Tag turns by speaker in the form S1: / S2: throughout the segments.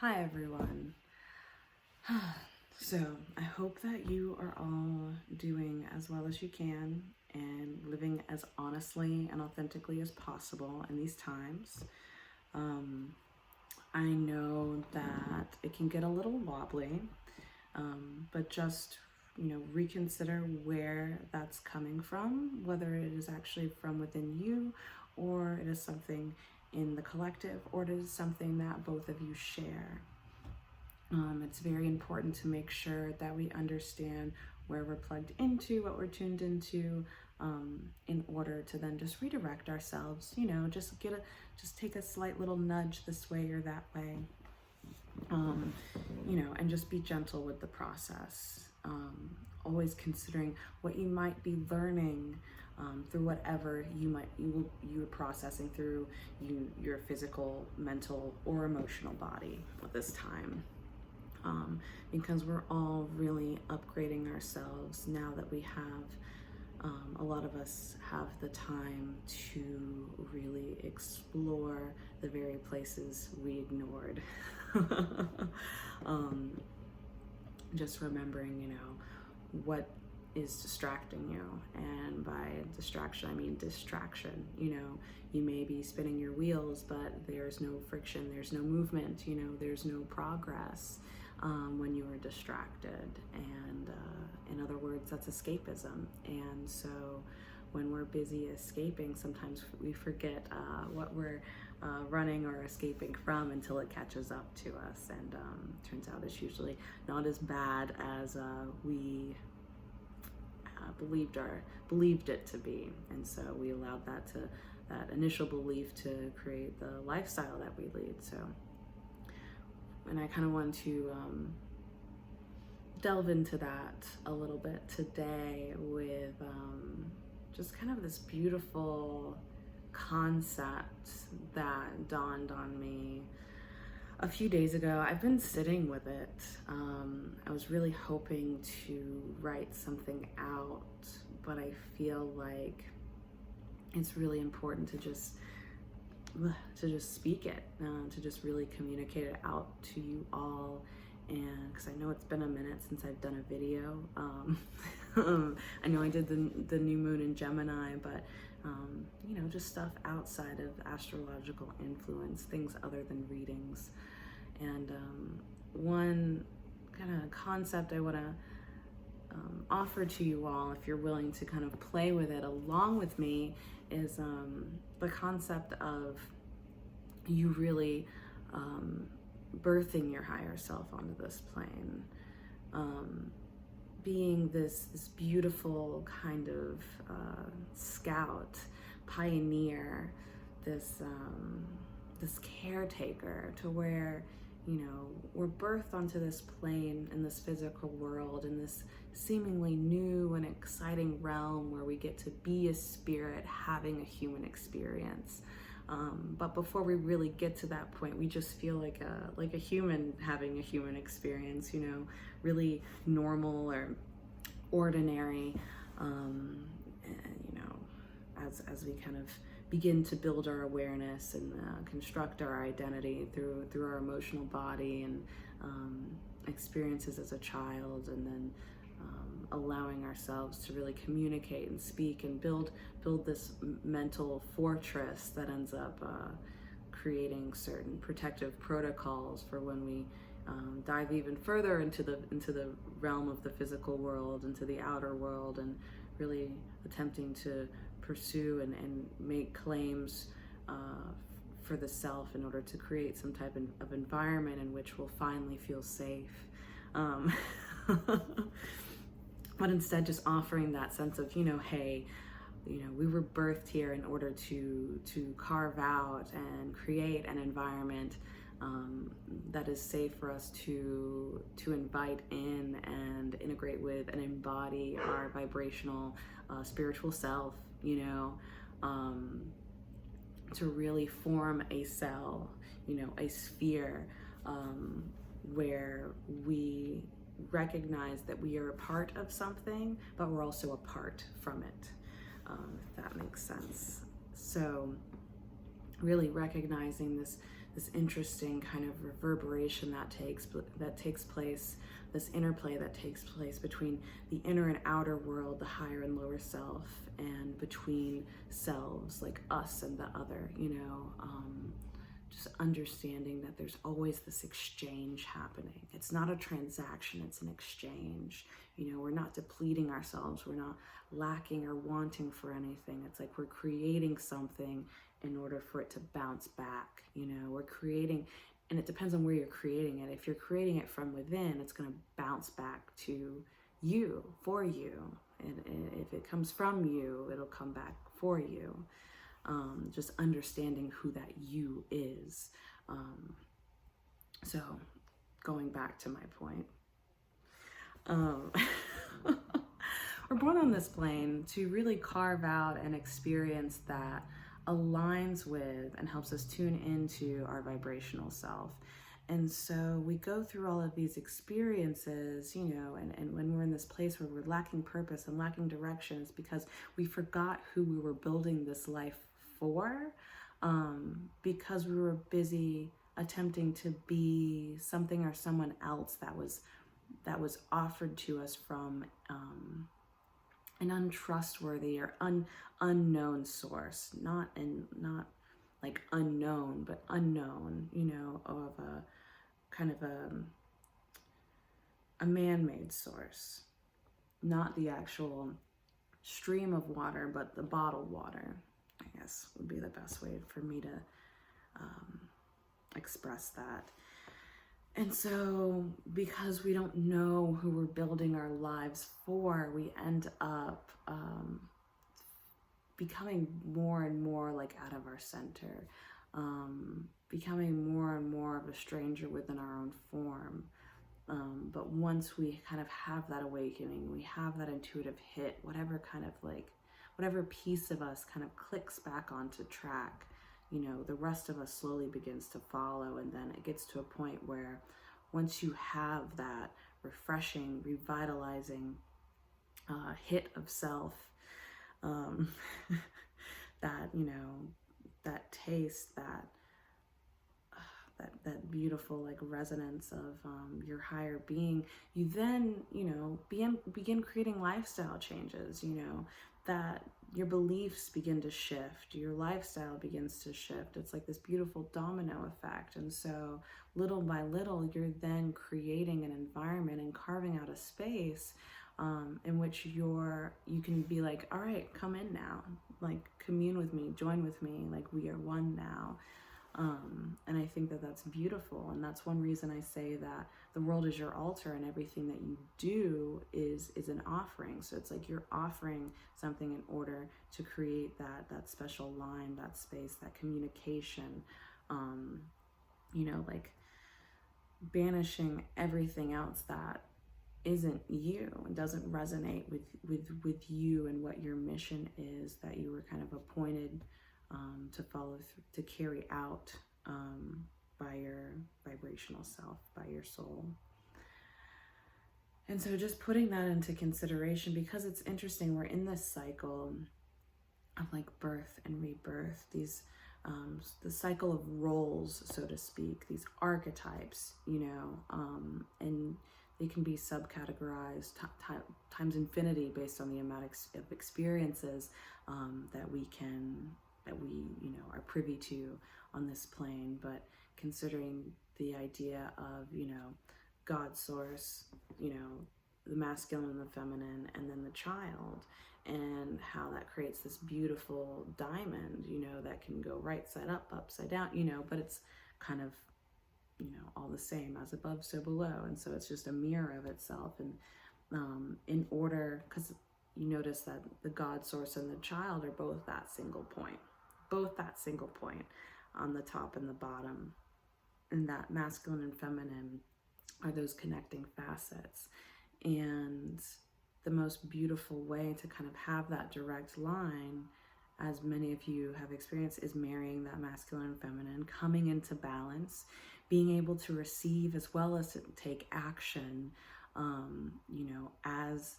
S1: Hi everyone. So I hope that you are all doing as well as you can and living as honestly and authentically as possible in these times. I know that it can get a little wobbly, but just reconsider where that's coming from, whether it is actually from within you or it is something in the collective or it is something that both of you share. It's very important to make sure that we understand where we're plugged into, what we're tuned into, in order to then just redirect ourselves. Just take a slight little nudge this way or that way, and just be gentle with the process. Always considering what you might be learning through whatever you're processing through your physical, mental, or emotional body at this time. Because we're all really upgrading ourselves now that we have, a lot of us have the time to really explore the very places we ignored. Just remembering, what is distracting you. And by distraction, I mean distraction. You may be spinning your wheels, but there's no friction, there's no movement, there's no progress when you are distracted. And in other words, that's escapism. And so when we're busy escaping, sometimes we forget what we're running or escaping from until it catches up to us. And turns out it's usually not as bad as we believed it to be. And so we allowed that initial belief to create the lifestyle that we lead. So, and I kind of want to delve into that a little bit today with just kind of this beautiful concept that dawned on me a few days ago. I've been sitting with it. I was really hoping to write something out, but I feel like it's really important to just speak it, to just really communicate it out to you all. And because I know it's been a minute since I've done a video. I know I did the new moon in Gemini, but just stuff outside of astrological influence, things other than readings. And one kind of concept I want to offer to you all, if you're willing to kind of play with it along with me, is the concept of you really birthing your higher self onto this plane, being this beautiful kind of scout, pioneer, this caretaker, to where we're birthed onto this plane in this physical world, in this seemingly new and exciting realm where we get to be a spirit having a human experience. But before we really get to that point, we just feel like a human having a human experience, really normal or ordinary, and, as we kind of begin to build our awareness and construct our identity through our emotional body and experiences as a child, and then allowing ourselves to really communicate and speak and build this mental fortress that ends up creating certain protective protocols for when we dive even further into the realm of the physical world, into the outer world, and really attempting to pursue and make claims for the self in order to create some type of environment in which we'll finally feel safe. But instead just offering that sense of, hey, we were birthed here in order to carve out and create an environment that is safe for us to invite in and integrate with and embody our vibrational spiritual self, to really form a cell, a sphere, where we recognize that we are a part of something, but we're also apart from it, if that makes sense. So really recognizing this interesting kind of reverberation that takes place, this interplay that takes place between the inner and outer world, the higher and lower self, and between selves like us and the other, just understanding that there's always this exchange happening. It's not a transaction, it's an exchange. We're not depleting ourselves, we're not lacking or wanting for anything. It's like we're creating something in order for it to bounce back. We're creating, and it depends on where you're creating it. If you're creating it from within, it's going to bounce back to you, for you. And if it comes from you, it'll come back for you. Just understanding who that you is. So going back to my point, we're born on this plane to really carve out an experience that aligns with and helps us tune into our vibrational self. And so we go through all of these experiences, and when we're in this place where we're lacking purpose and lacking direction, it's because we forgot who we were building this life for, because we were busy attempting to be something or someone else that was offered to us from an untrustworthy or unknown source, not like unknown, but unknown, of a kind of a man-made source, not the actual stream of water, but the bottled water, I guess would be the best way for me to express that. And so because we don't know who we're building our lives for, we end up becoming more and more like out of our center, becoming more and more of a stranger within our own form. But once we kind of have that awakening, we have that intuitive hit, whatever piece of us kind of clicks back onto track, the rest of us slowly begins to follow. And then it gets to a point where once you have that refreshing, revitalizing hit of self, that, that taste, that beautiful like resonance of your higher being, you then, begin creating lifestyle changes, that your beliefs begin to shift, your lifestyle begins to shift. It's like this beautiful domino effect. And so little by little, you're then creating an environment and carving out a space in which you can be like, all right, come in now, like commune with me, join with me, like we are one now. And I think that that's beautiful. And that's one reason I say that the world is your altar, and everything that you do is an offering. So it's like you're offering something in order to create that special line, that space, that communication, like banishing everything else that isn't you and doesn't resonate with you and what your mission is, that you were kind of appointed to follow through, to carry out by your vibrational self, by your soul. And so just putting that into consideration, because it's interesting, we're in this cycle of like birth and rebirth, these the cycle of roles, so to speak, these archetypes, and they can be subcategorized times infinity based on the amount of experiences that we are privy to on this plane. But considering the idea of, God source, the masculine and the feminine, and then the child, and how that creates this beautiful diamond, that can go right side up, upside down, but it's kind of, all the same, as above, so below. And so it's just a mirror of itself. And in order, because you notice that the God source and the child are both that single point on the top and the bottom. And that masculine and feminine are those connecting facets. And the most beautiful way to kind of have that direct line, as many of you have experienced, is marrying that masculine and feminine, coming into balance, being able to receive as well as to take action, as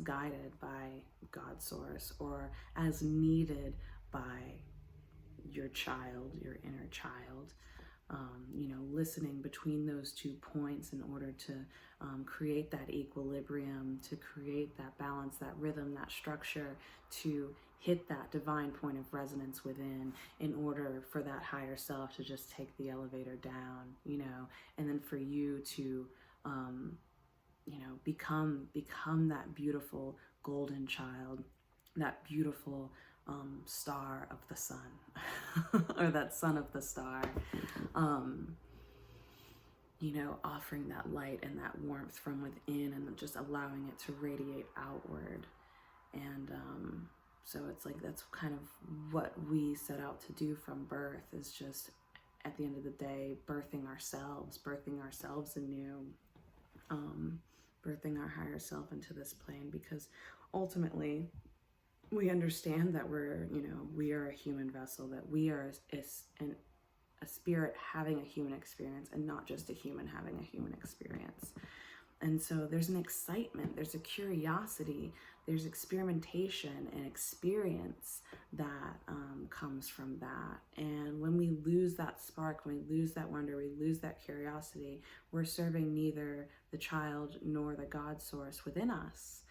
S1: guided by God source, or as needed by your child, your inner child. listening between those 2 points in order to create that equilibrium, to create that balance, that rhythm, that structure, to hit that divine point of resonance within, in order for that higher self to just take the elevator down, and then for you to become that beautiful golden child, that beautiful star of the sun, or that son of the star, offering that light and that warmth from within, and just allowing it to radiate outward. And so it's like, that's kind of what we set out to do from birth, is just, at the end of the day, birthing ourselves anew, birthing our higher self into this plane, because ultimately we understand that we are a human vessel, that we are a spirit having a human experience, and not just a human having a human experience. And so there's an excitement, there's a curiosity, there's experimentation and experience that comes from that. And when we lose that spark, when we lose that wonder, we lose that curiosity, we're serving neither the child nor the God source within us.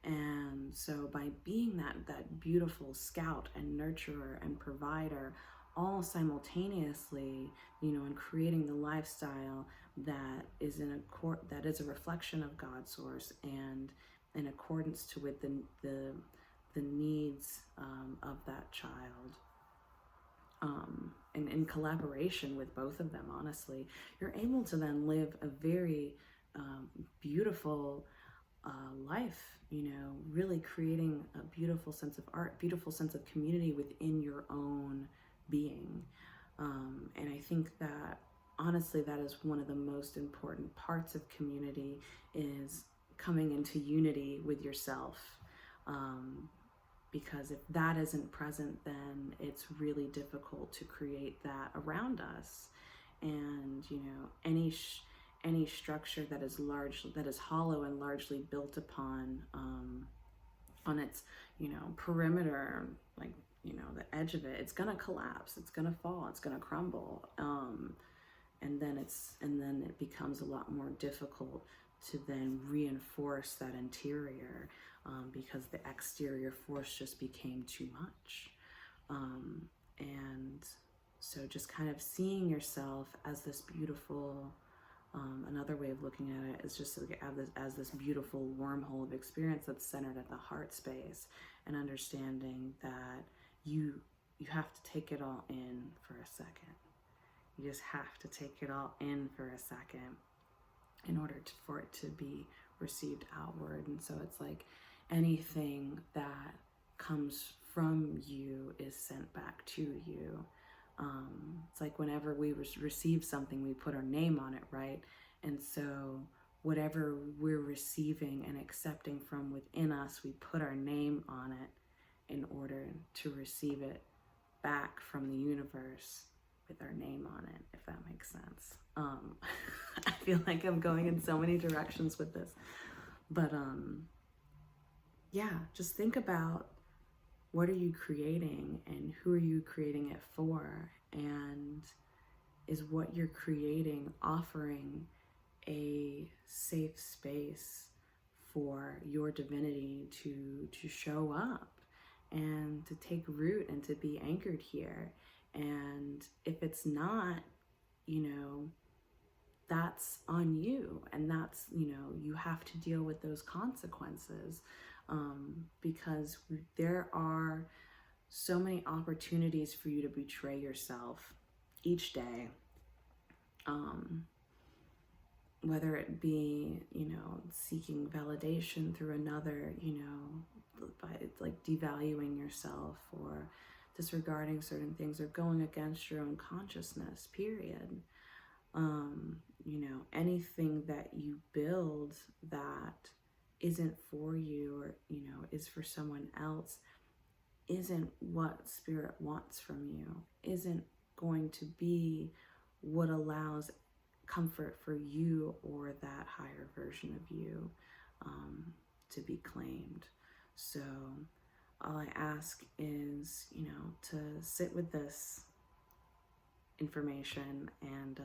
S1: And so by being that beautiful scout and nurturer and provider, all simultaneously, and creating the lifestyle that is a reflection of God's source, and in accordance to with the needs of that child, and in collaboration with both of them, honestly, you're able to then live a very beautiful life, really creating a beautiful sense of art, beautiful sense of community within your own being. And I think that, honestly, that is one of the most important parts of community, is coming into unity with yourself. Because if that isn't present, then it's really difficult to create that around us. And, any structure that is hollow and largely built upon on its perimeter, like the edge of it, it's gonna collapse, it's gonna fall, it's gonna crumble, and then it becomes a lot more difficult to then reinforce that interior, because the exterior force just became too much. And so just kind of seeing yourself as this beautiful, another way of looking at it is just as this beautiful wormhole of experience that's centered at the heart space, and understanding that you have to take it all in for a second. You just have to take it all in for a second in order for it to be received outward. And so it's like anything that comes from you is sent back to you. It's like whenever we receive something, we put our name on it, right? And so whatever we're receiving and accepting from within us, we put our name on it in order to receive it back from the universe with our name on it, if that makes sense. I feel like I'm going in so many directions with this, but yeah, just think about, what are you creating, and who are you creating it for? And is what you're creating offering a safe space for your divinity to show up and to take root and to be anchored here? And if it's not, that's on you, and that's, you have to deal with those consequences, because there are so many opportunities for you to betray yourself each day, whether it be, seeking validation through another, by like devaluing yourself, or disregarding certain things, or going against your own consciousness, period. Anything that you build that isn't for you, or, is for someone else, isn't what spirit wants from you, isn't going to be what allows comfort for you or that higher version of you to be claimed. So all I ask is, to sit with this information, and